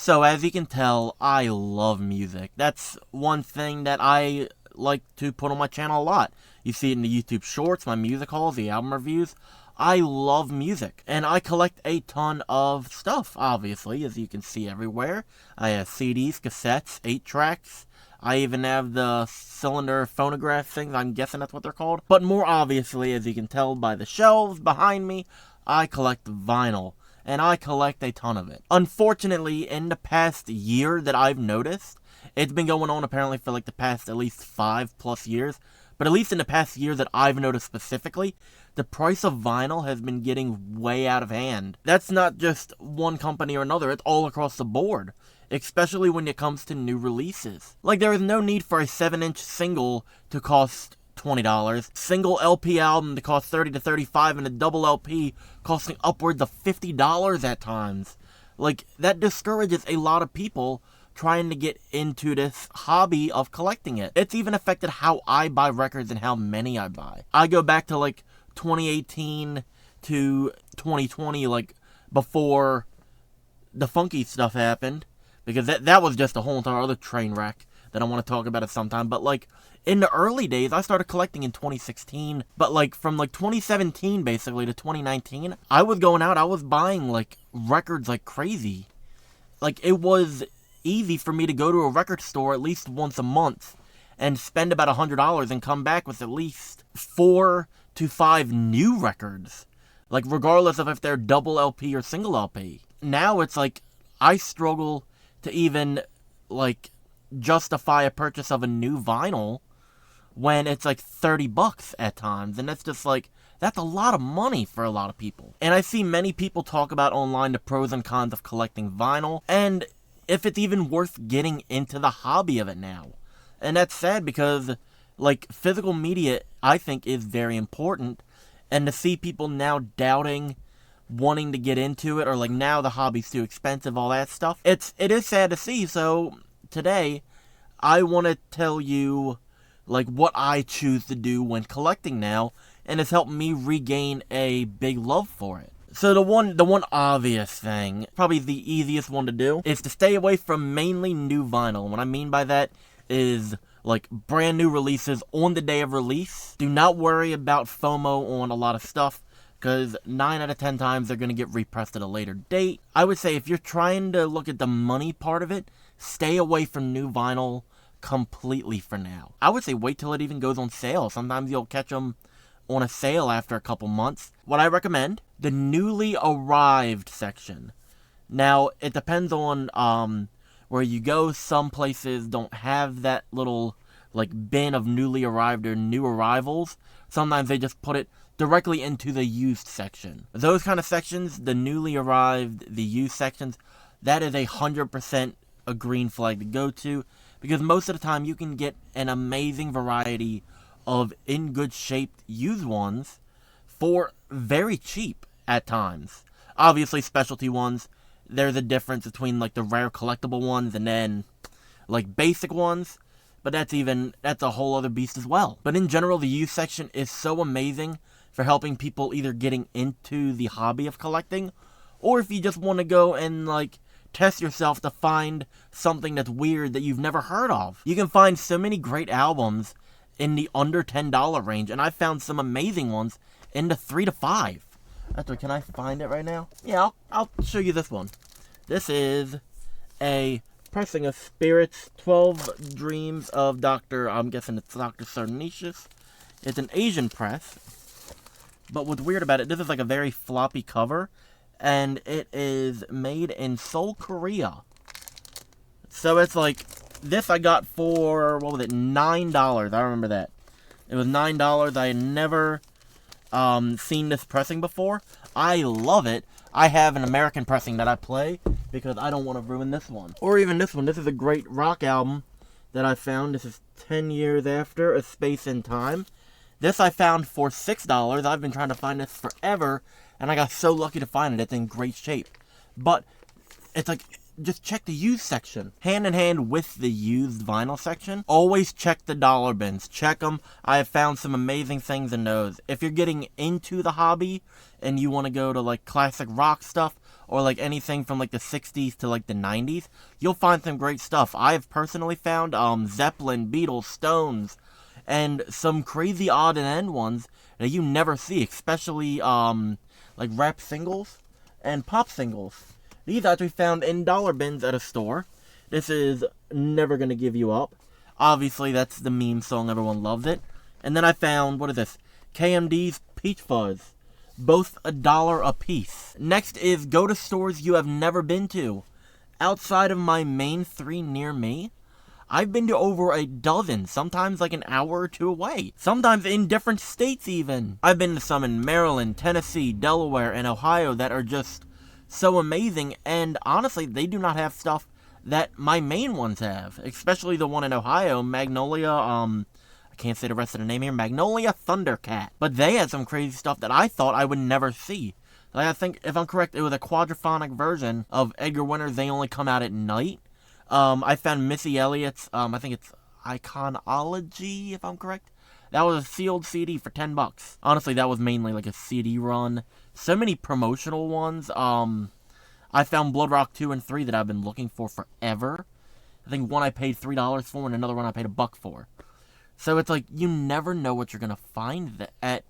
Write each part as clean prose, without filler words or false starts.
So as you can tell, I love music. That's one thing that I like to put on my channel a lot. You see it in the YouTube shorts, my music hauls, the album reviews. I love music, and I collect a ton of stuff, obviously, as you can see everywhere. I have CDs, cassettes, 8-tracks. I even have the cylinder phonograph things, I'm guessing that's what they're called. But more obviously, as you can tell by the shelves behind me, I collect vinyl. And I collect a ton of it. Unfortunately, in the past year that I've noticed, it's been going on apparently for like the past at least 5+ years, but at least in the past year that I've noticed specifically, the price of vinyl has been getting way out of hand. That's not just one company or another, it's all across the board, especially when it comes to new releases. Like, there is no need for a 7-inch single to cost $20, single LP album to cost $30 to $35, and a double LP costing upwards of $50 at times. Like, that discourages a lot of people trying to get into this hobby of collecting it. It's even affected how I buy records and how many I buy. I go back to like 2018 to 2020, like before the funky stuff happened, because that was just a whole entire other train wreck that I want to talk about at some time. But like, in the early days, I started collecting in 2016, but like from like 2017 basically to 2019, I was going out, I was buying like records like crazy. Like, it was easy for me to go to a record store at least once a month and spend about $100 and come back with at least 4 to 5 new records. Like, regardless of if they're double LP or single LP. Now it's like, I struggle to even like justify a purchase of a new vinyl when it's like $30 at times, and that's just like, that's a lot of money for a lot of people. And I see many people talk about online the pros and cons of collecting vinyl, and if it's even worth getting into the hobby of it now. And that's sad because, like, physical media, I think, is very important, and to see people now doubting wanting to get into it, or like, now the hobby's too expensive, all that stuff, it is sad to see. So today I want to tell you like what I choose to do when collecting now, and it's helped me regain a big love for it. So the one obvious thing, probably the easiest one to do, is to stay away from mainly new vinyl. What I mean by that is like brand new releases on the day of release. Do not worry about FOMO on a lot of stuff, because 9 out of 10 times they're going to get repressed at a later date. I would say if you're trying to look at the money part of it, stay away from new vinyl completely for now. I would say wait till it even goes on sale. Sometimes you'll catch them on a sale after a couple months. What I recommend, the newly arrived section. Now, it depends on where you go. Some places don't have that little like bin of newly arrived or new arrivals. Sometimes they just put it directly into the used section. Those kind of sections, the newly arrived, the used sections, that is 100% a green flag to go to, because most of the time you can get an amazing variety of in good shape used ones for very cheap at times. Obviously, specialty ones, there's a difference between like the rare collectible ones and then like basic ones, but that's a whole other beast as well. But in general, the used section is so amazing for helping people either getting into the hobby of collecting, or if you just want to go and like test yourself to find something that's weird that you've never heard of. You can find so many great albums in the under $10 range, and I've found some amazing ones in the $3 to $5. Actually, can I find it right now? Yeah, I'll show you this one. This is a pressing of Spirits 12 Dreams of I'm guessing it's Dr. Sarnicius. It's an Asian press, but what's weird about it, this is like a very floppy cover, and it is made in Seoul, Korea. So it's like, this I got for, what was it, $9. I remember that. It was $9. I had never seen this pressing before. I love it. I have an American pressing that I play because I don't want to ruin this one. Or even this one. This is a great rock album that I found. This is 10 Years After, A Space in Time. This I found for $6. I've been trying to find this forever, and I got so lucky to find it. It's in great shape. But it's like, just check the used section. Hand in hand with the used vinyl section, always check the dollar bins. Check them. I have found some amazing things in those. If you're getting into the hobby and you want to go to like classic rock stuff, or like anything from like the 60s to like the 90s, you'll find some great stuff. I've personally found Zeppelin, Beatles, Stones, and some crazy odd and end ones that you never see, especially like rap singles and pop singles. These actually found in dollar bins at a store. This is Never Gonna Give You Up. Obviously, that's the meme song, everyone loved it. And then I found, what is this? KMD's Peach Fuzz. Both $1 a piece. Next is go to stores you have never been to. Outside of my main 3 near me, I've been to over a dozen, sometimes like an hour or 2 away. Sometimes in different states even. I've been to some in Maryland, Tennessee, Delaware, and Ohio that are just so amazing, and honestly, they do not have stuff that my main ones have. Especially the one in Ohio, Magnolia, I can't say the rest of the name here, Magnolia Thundercat. But they had some crazy stuff that I thought I would never see. Like, I think, if I'm correct, it was a quadraphonic version of Edgar Winter's They Only Come Out at Night. I found Missy Elliott's, I think it's Iconology, if I'm correct. That was a sealed CD for $10. Honestly, that was mainly like a CD run. So many promotional ones. I found Blood Rock 2 and 3 that I've been looking for forever. I think one I paid $3 for and another one I paid $1 for. So it's like, you never know what you're going to find at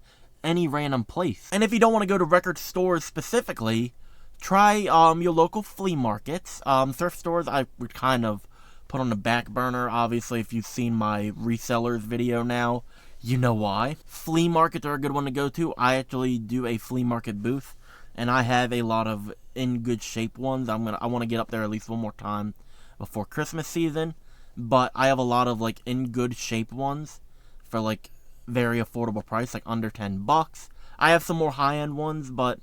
any random place. And if you don't want to go to record stores specifically, try your local flea markets. Thrift stores I would kind of put on the back burner. Obviously, if you've seen my resellers video now, you know why. Flea markets are a good one to go to. I actually do a flea market booth, and I have a lot of in good shape ones. I want to get up there at least one more time before Christmas season. But I have a lot of like in good shape ones for like very affordable price, like under $10. I have some more high end ones, but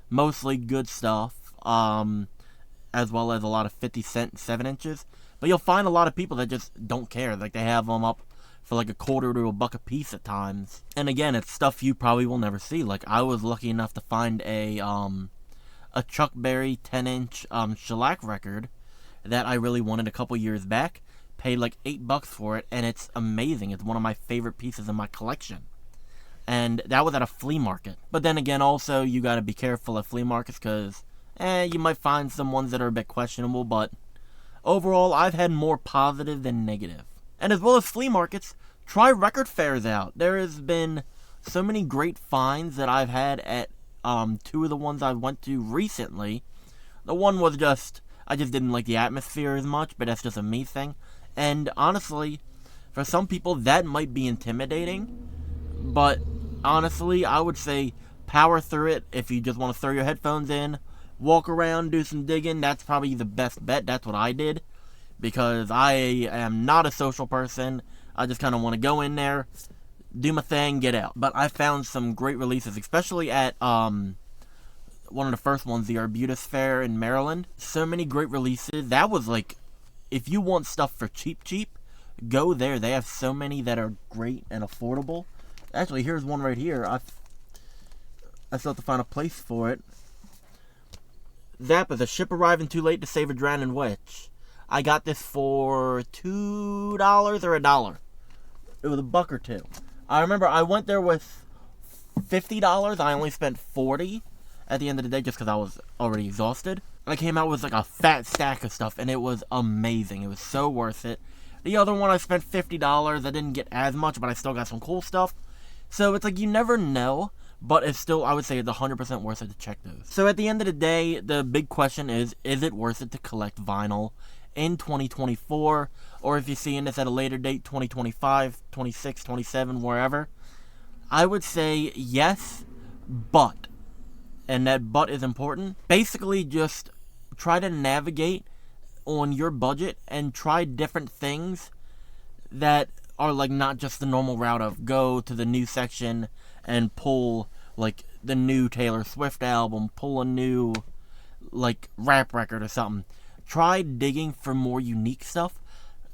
mostly good stuff, as well as a lot of 50-cent 7 inches. But you'll find a lot of people that just don't care. Like, they have them up for like $0.25 to $1 a piece at times. And again, it's stuff you probably will never see. Like, I was lucky enough to find a Chuck Berry 10-inch shellac record that I really wanted a couple years back. Paid like $8 for it, and it's amazing. It's one of my favorite pieces in my collection. And that was at a flea market. But then again, also, you gotta be careful at flea markets, because, you might find some ones that are a bit questionable, but overall, I've had more positive than negative. And as well as flea markets, try record fairs out. There has been so many great finds that I've had at, 2 of the ones I went to recently. The one was I just didn't like the atmosphere as much, but that's just a me thing. And honestly, for some people, that might be intimidating. But honestly, I would say power through it. If you just want to throw your headphones in, walk around, do some digging, that's probably the best bet. That's what I did. Because I am not a social person. I just kind of want to go in there, do my thing, get out. But I found some great releases, especially at one of the first ones, the Arbutus Fair in Maryland. So many great releases. That was like, if you want stuff for cheap, go there. They have so many that are great and affordable. Actually, here's one right here. I still have to find a place for it. Zappa, The Ship Arriving Too Late to Save a Drowning Witch. I got this for $2 or $1. It was $1 or $2. I remember I went there with $50. I only spent $40 at the end of the day just because I was already exhausted. I came out with like a fat stack of stuff, and it was amazing. It was so worth it. The other one I spent $50. I didn't get as much, but I still got some cool stuff. So it's like, you never know, but it's still, I would say, it's 100% worth it to check those. So at the end of the day, the big question is it worth it to collect vinyl in 2024? Or if you're seeing this at a later date, 2025, 26, 27, wherever, I would say yes, but, and that but is important, basically just try to navigate on your budget and try different things that are like not just the normal route of go to the new section and pull like the new Taylor Swift album, pull a new like rap record or something. Try digging for more unique stuff,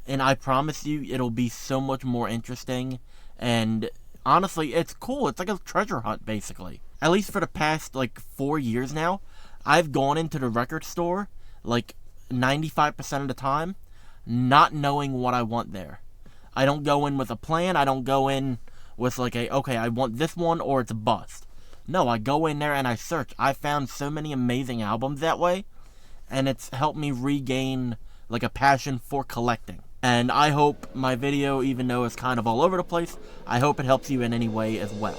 and I promise you it'll be so much more interesting. And honestly, it's cool. It's like a treasure hunt, basically. At least for the past like 4 years now, I've gone into the record store like 95% of the time not knowing what I want there. I don't go in with a plan. I don't go in with like okay, I want this one or it's a bust. No, I go in there and I search. I found so many amazing albums that way, and it's helped me regain like a passion for collecting. And I hope my video, even though it's kind of all over the place, I hope it helps you in any way as well.